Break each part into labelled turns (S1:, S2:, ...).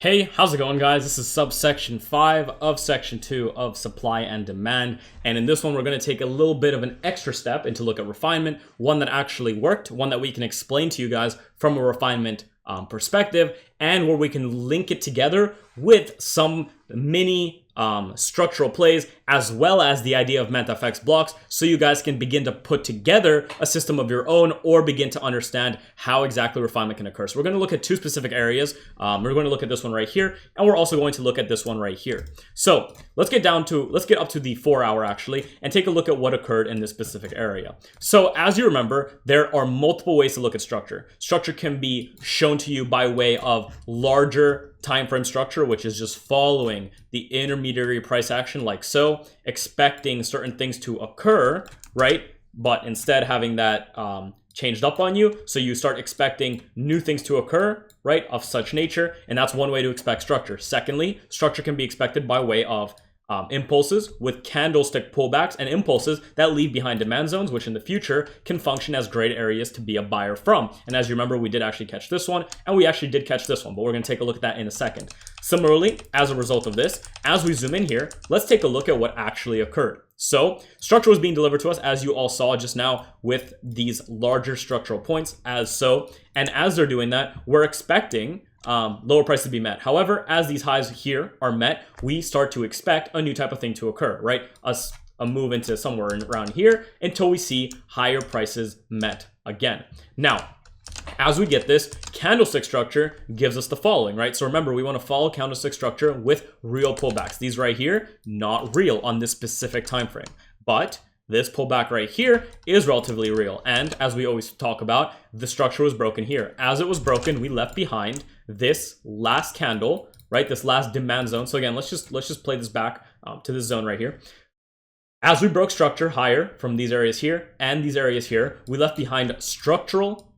S1: Hey, how's it going, guys? This is subsection 5 of section 2 of supply and demand. And in this one, we're going to take a little bit of an extra step into look at refinement, one that actually worked, one that we can explain to you guys from a refinement perspective, and where we can link it together with some mini structural plays, as well as the idea of mentfx blocks, so you guys can begin to put together a system of your own or begin to understand how exactly refinement can occur. So we're going to look at two specific areas. We're going to look at this one right here, and we're also going to look at this one right here. So let's get up to the 4 hour actually, and take a look at what occurred in this specific area. So as you remember, there are multiple ways to look at structure. Structure can be shown to you by way of larger time frame structure, which is just following the intermediary price action like so, expecting certain things to occur, right? But instead having that changed up on you, so you start expecting new things to occur, right, of such nature, and that's one way to expect structure. Secondly, structure can be expected by way of impulses with candlestick pullbacks and impulses that leave behind demand zones, which in the future can function as great areas to be a buyer from. And as you remember, we did actually catch this one, and we actually did catch this one, but we're going to take a look at that in a second. Similarly, as a result of this, as we zoom in here, let's take a look at what actually occurred. So structure was being delivered to us, as you all saw just now, with these larger structural points as so, and as they're doing that, we're expecting lower prices to be met. However, as these highs here are met, we start to expect a new type of thing to occur, right? A move into somewhere around here until we see higher prices met again. Now, as we get this, candlestick structure gives us the following, right? So remember, we want to follow candlestick structure with real pullbacks. These right here, not real on this specific time frame, but this pullback right here is relatively real. And as we always talk about, the structure was broken here. As it was broken, we left behind this last candle, right? This last demand zone. So again, let's just play this back to this zone right here. As we broke structure higher from these areas here and these areas here, we left behind structural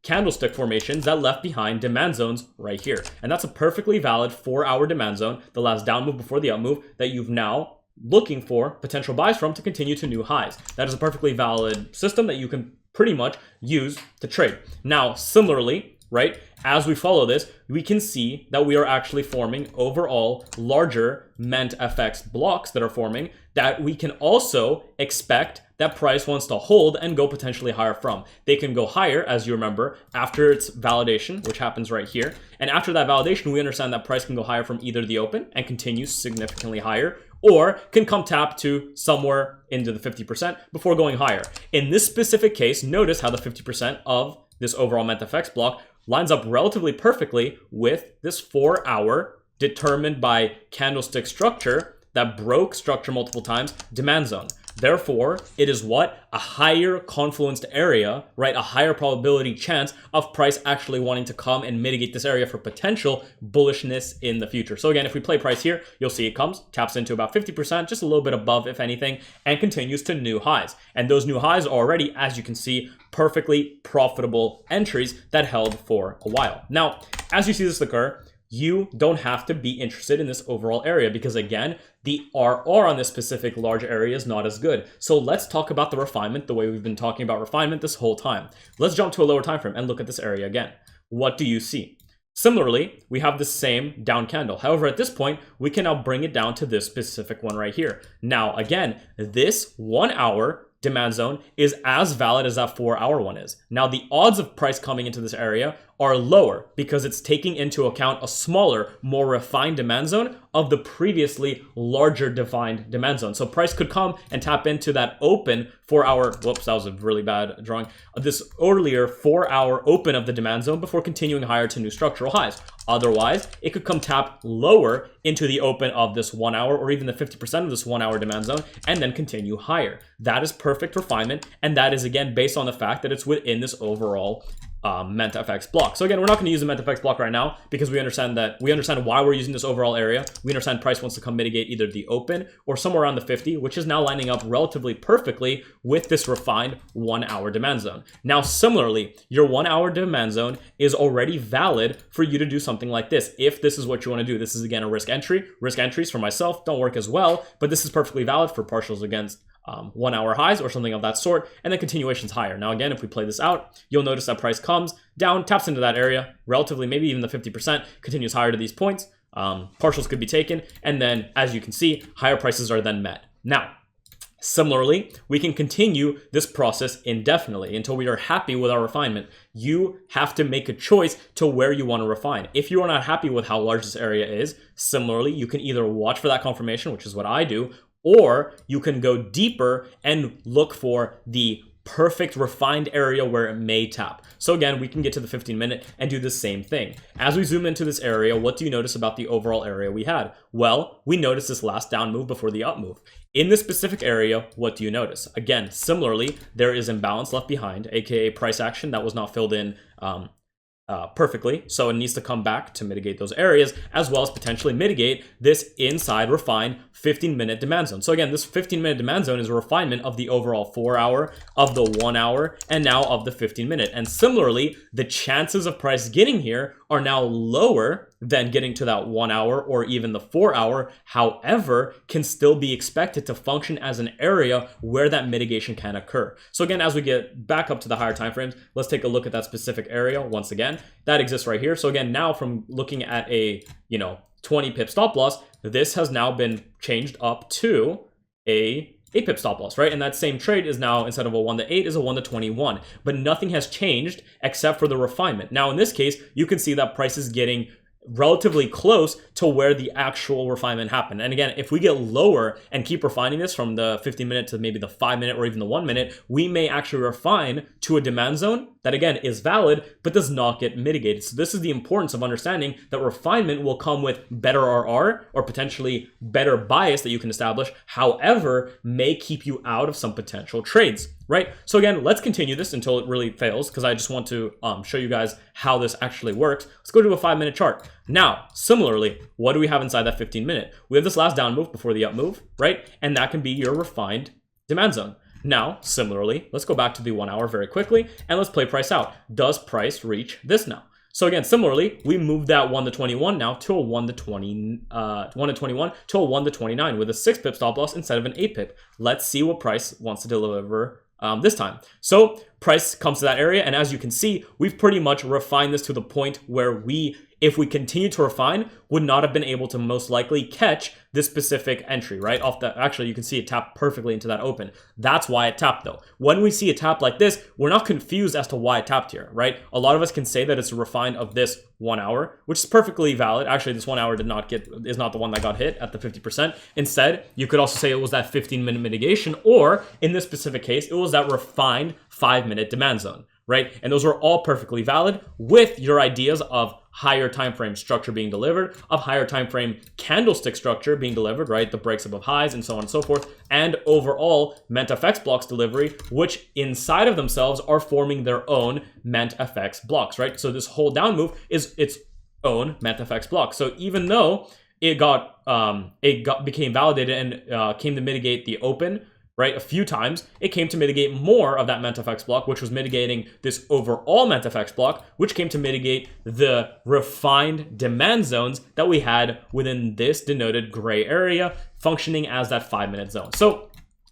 S1: candlestick formations that left behind demand zones right here. And that's a perfectly valid 4 hour demand zone, the last down move before the up move, that you've now looking for potential buys from to continue to new highs. That is a perfectly valid system that you can pretty much use to trade. Now, similarly, right, as we follow this, we can see that we are actually forming overall larger mentfx blocks that are forming that we can also expect that price wants to hold and go potentially higher from. They can go higher, as you remember, after its validation, which happens right here. And after that validation, we understand that price can go higher from either the open and continue significantly higher, or can come tap to somewhere into the 50% before going higher. In this specific case, notice how the 50% of this overall mentfx block lines up relatively perfectly with this 4 hour determined by candlestick structure that broke structure multiple times demand zone. Therefore, it is what? A higher confluenced area, right? A higher probability chance of price actually wanting to come and mitigate this area for potential bullishness in the future. So again, if we play price here, you'll see it comes, taps into about 50%, just a little bit above, if anything, and continues to new highs. And those new highs are already, as you can see, perfectly profitable entries that held for a while. Now, as you see this occur, you don't have to be interested in this overall area because, again, the RR on this specific large area is not as good. So let's talk about the refinement the way we've been talking about refinement this whole time. Let's jump to a lower time frame and look at this area again. What do you see? Similarly, we have the same down candle. However, at this point, we can now bring it down to this specific one right here. Now, again, this 1 hour demand zone is as valid as that 4 hour one is. Now, the odds of price coming into this area are lower because it's taking into account a smaller, more refined demand zone of the previously larger defined demand zone. So price could come and tap into that open 4 hour, whoops, that was a really bad drawing, this earlier 4 hour open of the demand zone before continuing higher to new structural highs. Otherwise, it could come tap lower into the open of this 1 hour or even the 50% of this 1 hour demand zone and then continue higher. That is perfect refinement, and that is, again, based on the fact that it's within this overall mentfx block. So again, we're not going to use the mentfx block right now because we understand why we're using this overall area. We understand price wants to come mitigate either the open or somewhere around the 50, which is now lining up relatively perfectly with this refined 1 hour demand zone. Now, similarly, your 1 hour demand zone is already valid for you to do something like this. If this is what you want to do, this is again a risk entry. Risk entries for myself don't work as well, but this is perfectly valid for partials against 1 hour highs or something of that sort, and then continuation's higher. Now again, if we play this out, you'll notice that price comes down, taps into that area, relatively, maybe even the 50%, continues higher to these points. Partials could be taken, and then as you can see, higher prices are then met. Now, similarly, we can continue this process indefinitely until we are happy with our refinement. You have to make a choice to where you want to refine. If you are not happy with how large this area is, similarly, you can either watch for that confirmation, which is what I do, or you can go deeper and look for the perfect refined area where it may tap. So again, we can get to the 15-minute and do the same thing. As we zoom into this area, what do you notice about the overall area we had? Well, we noticed this last down move before the up move. In this specific area, what do you notice? Again, similarly, there is imbalance left behind, aka price action that was not filled in perfectly. So it needs to come back to mitigate those areas, as well as potentially mitigate this inside refined 15-minute demand zone. So again, this 15-minute demand zone is a refinement of the overall 4 hour, of the 1 hour, and now of the 15-minute. And similarly, the chances of price getting here are now lower than getting to that 1 hour or even the 4 hour. However, can still be expected to function as an area where that mitigation can occur. So again, as we get back up to the higher time frames, let's take a look at that specific area once again. That exists right here. So again, now from looking at a 20 pip stop loss, this has now been changed up to a 8 pip stop loss, right? And that same trade is now, instead of a 1 to 8, is a 1 to 21. But nothing has changed except for the refinement. Now, in this case, you can see that price is getting relatively close to where the actual refinement happened. And again, if we get lower and keep refining this from the 15-minute to maybe the 5-minute or even the 1 minute, we may actually refine to a demand zone that again is valid, but does not get mitigated. So this is the importance of understanding that refinement will come with better RR or potentially better bias that you can establish. However, may keep you out of some potential trades, right? So again, let's continue this until it really fails, because I just want to show you guys how this actually works. Let's go to a 5-minute chart. Now, similarly, what do we have inside that 15-minute? We have this last down move before the up move, right? And that can be your refined demand zone. Now, similarly, let's go back to the 1 hour very quickly and let's play price out. Does price reach this now? So again, similarly, we moved that 1 to 21 now to a 1 to 20, 1 to 21 to a 1 to 29 with a 6 pip stop loss instead of an 8 pip. Let's see what price wants to deliver this time. So price comes to that area, and as you can see, we've pretty much refined this to the point where we, if we continue to refine, would not have been able to most likely catch this specific entry, right? Off the, actually, you can see it tapped perfectly into that open. That's why it tapped though. When we see a tap like this, we're not confused as to why it tapped here, right? A lot of us can say that it's a refine of this 1 hour, which is perfectly valid. Actually, this 1 hour is not the one that got hit at the 50%. Instead, you could also say it was that 15-minute mitigation, or in this specific case, it was that refined 5-minute demand zone, right? And those were all perfectly valid with your ideas of higher time frame structure being delivered, of higher time frame candlestick structure being delivered, right? The breaks above highs and so on and so forth, and overall mentfx blocks delivery, which inside of themselves are forming their own mentfx blocks, right? So this whole down move is its own mentfx block. So even though it became validated and came to mitigate the open, right, a few times, it came to mitigate more of that mentfx block, which was mitigating this overall mentfx block, which came to mitigate the refined demand zones that we had within this denoted gray area, functioning as that 5-minute zone. So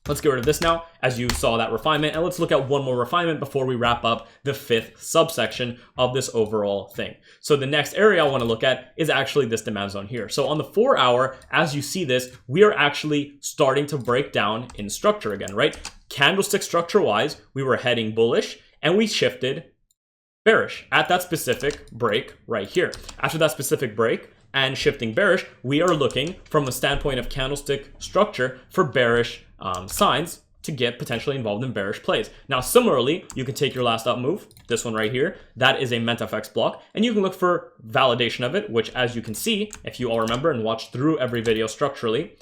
S1: let's get rid of this now, as you saw that refinement, and let's look at one more refinement before we wrap up the 5th subsection of this overall thing. So the next area I want to look at is actually this demand zone here. So on the 4 hour, as you see this, we are actually starting to break down in structure again, right? Candlestick structure wise, we were heading bullish and we shifted bearish at that specific break right here. After that specific break and shifting bearish, we are looking from a standpoint of candlestick structure for bearish signs to get potentially involved in bearish plays. Now, similarly, you can take your last up move, this one right here, that is a mentfx block, and you can look for validation of it, which as you can see, if you all remember and watch through every video structurally,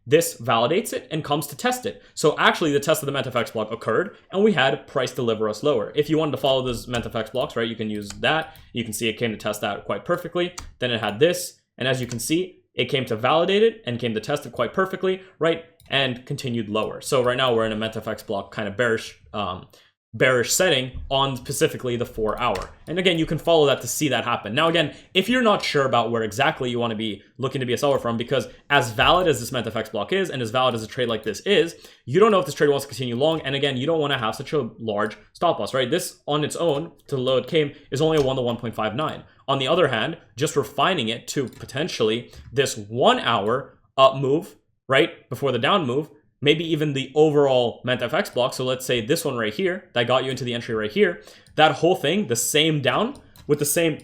S1: this validates it and comes to test it. So actually the test of the mentfx block occurred and we had price deliver us lower. If you wanted to follow those mentfx blocks, right, you can use that. You can see it came to test that quite perfectly. Then it had this, and as you can see, it came to validate it and came to test it quite perfectly, right, and continued lower. So right now we're in a mentfx block kind of bearish bearish setting on specifically the 4 hour. And again, you can follow that to see that happen. Now, again, if you're not sure about where exactly you want to be looking to be a seller from, because as valid as this mentfx block is, and as valid as a trade like this is, you don't know if this trade wants to continue long. And again, you don't want to have such a large stop loss, right? This on its own to the low it came is only a 1 to 1.59. On the other hand, just refining it to potentially this 1 hour up move, right, before the down move, maybe even the overall mentfx block. So let's say this one right here that got you into the entry right here, that whole thing, the same down with the same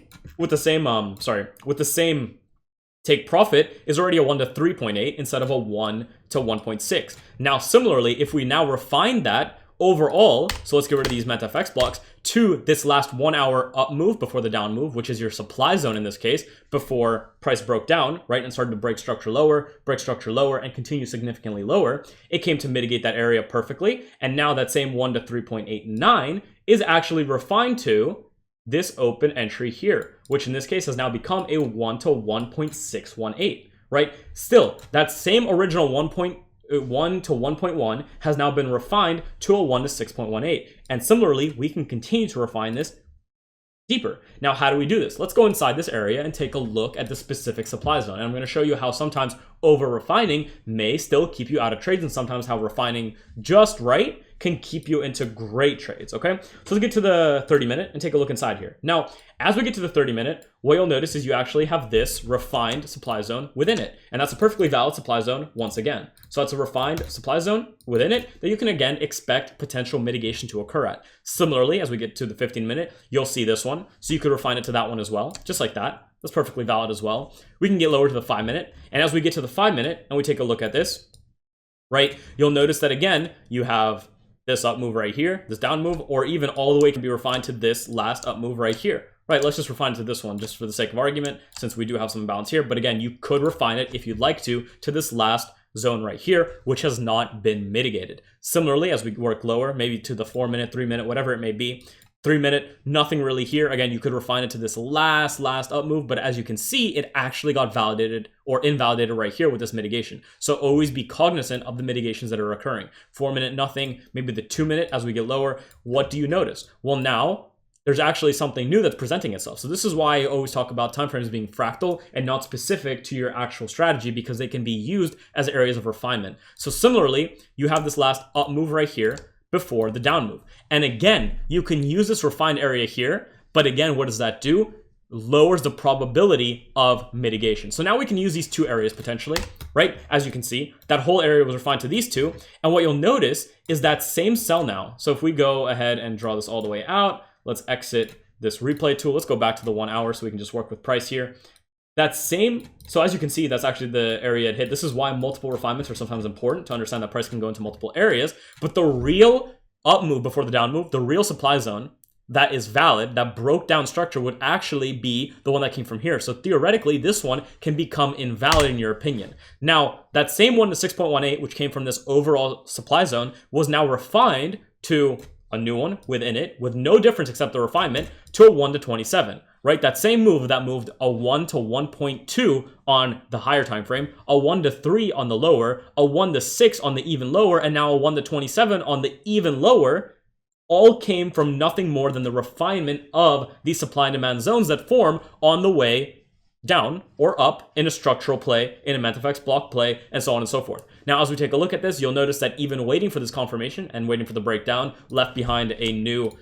S1: take profit is already a 1 to 3.8 instead of a 1 to 1.6. Now, similarly, if we now refine that overall, so let's get rid of these mentfx blocks, to this last 1 hour up move before the down move, which is your supply zone in this case, before price broke down, right, and started to break structure lower, and continue significantly lower, it came to mitigate that area perfectly. And now that same 1 to 3.89 is actually refined to this open entry here, which in this case has now become a 1 to 1.618, right? Still, that same original 1 to 1.1 has now been refined to a 1 to 6.18. And similarly, we can continue to refine this deeper. Now, how do we do this? Let's go inside this area and take a look at the specific supply zone. And I'm going to show you how sometimes over refining may still keep you out of trades, and sometimes how refining just right can keep you into great trades, okay? So let's get to the 30-minute and take a look inside here. Now, as we get to the 30-minute, what you'll notice is you actually have this refined supply zone within it. And that's a perfectly valid supply zone once again. So that's a refined supply zone within it that you can again expect potential mitigation to occur at. Similarly, as we get to the 15-minute, you'll see this one. So you could refine it to that one as well, just like that. That's perfectly valid as well. We can get lower to the 5-minute. And as we get to the 5-minute and we take a look at this, right, you'll notice that again, you have this up move right here, this down move, or even all the way can be refined to this last up move right here. Right, let's just refine it to this one just for the sake of argument, since we do have some imbalance here. But again, you could refine it if you'd like to this last zone right here, which has not been mitigated. Similarly, as we work lower, maybe to the 4-minute, 3-minute, whatever it may be, 3-minute, nothing really here. Again, you could refine it to this last up move, but as you can see, it actually got validated or invalidated right here with this mitigation. So always be cognizant of the mitigations that are occurring. 4-minute, nothing, maybe the 2-minute as we get lower. What do you notice? Well, now there's actually something new that's presenting itself. So this is why I always talk about timeframes being fractal and not specific to your actual strategy, because they can be used as areas of refinement. So similarly, you have this last up move right here before the down move. And again, you can use this refined area here, but again, what does that do? Lowers the probability of mitigation. So now we can use these two areas potentially, right? As you can see, that whole area was refined to these two. And what you'll notice is that same cell now. So if we go ahead and draw this all the way out, let's exit this replay tool. Let's go back to the 1 hour so we can just work with price here. That same, so as you can see, that's actually the area it hit. This is why multiple refinements are sometimes important to understand that price can go into multiple areas. But the real up move before the down move, the real supply zone that is valid, that broke down structure, would actually be the one that came from here. So theoretically, this one can become invalid in your opinion. Now, that same 1 to 6.18, which came from this overall supply zone, was now refined to a new one within it with no difference except the refinement to a 1 to 27, right? That same move that moved a 1 to 1.2 on the higher time frame, a 1 to 3 on the lower, a 1 to 6 on the even lower, and now a 1 to 27 on the even lower, all came from nothing more than the refinement of these supply and demand zones that form on the way down or up in a structural play, in a mentfx block play, and so on and so forth. Now, as we take a look at this, you'll notice that even waiting for this confirmation and waiting for the breakdown left behind a new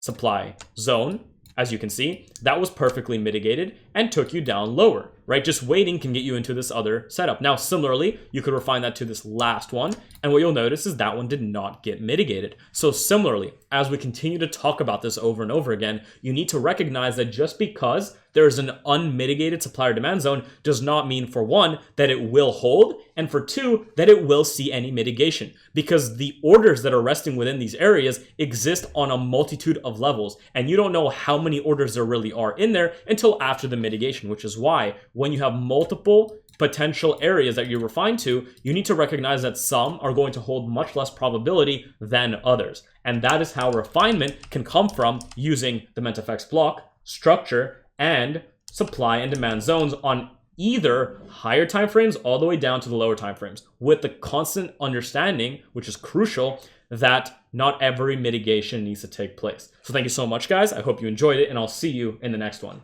S1: supply zone. As you can see, that was perfectly mitigated and took you down lower, right? Just waiting can get you into this other setup. Now, similarly, you could refine that to this last one, and what you'll notice is that one did not get mitigated. So similarly, as we continue to talk about this over and over again, you need to recognize that just because there's an unmitigated supplier demand zone does not mean, for one, that it will hold, and for two, that it will see any mitigation, because the orders that are resting within these areas exist on a multitude of levels, and you don't know how many orders there really are in there until after the mitigation, which is why when you have multiple potential areas that you refine to, you need to recognize that some are going to hold much less probability than others. And that is how refinement can come from using the mentfx block, structure, and supply and demand zones on either higher time frames all the way down to the lower time frames, with the constant understanding, which is crucial, that not every mitigation needs to take place. So thank you so much, guys. I hope you enjoyed it, and I'll see you in the next one.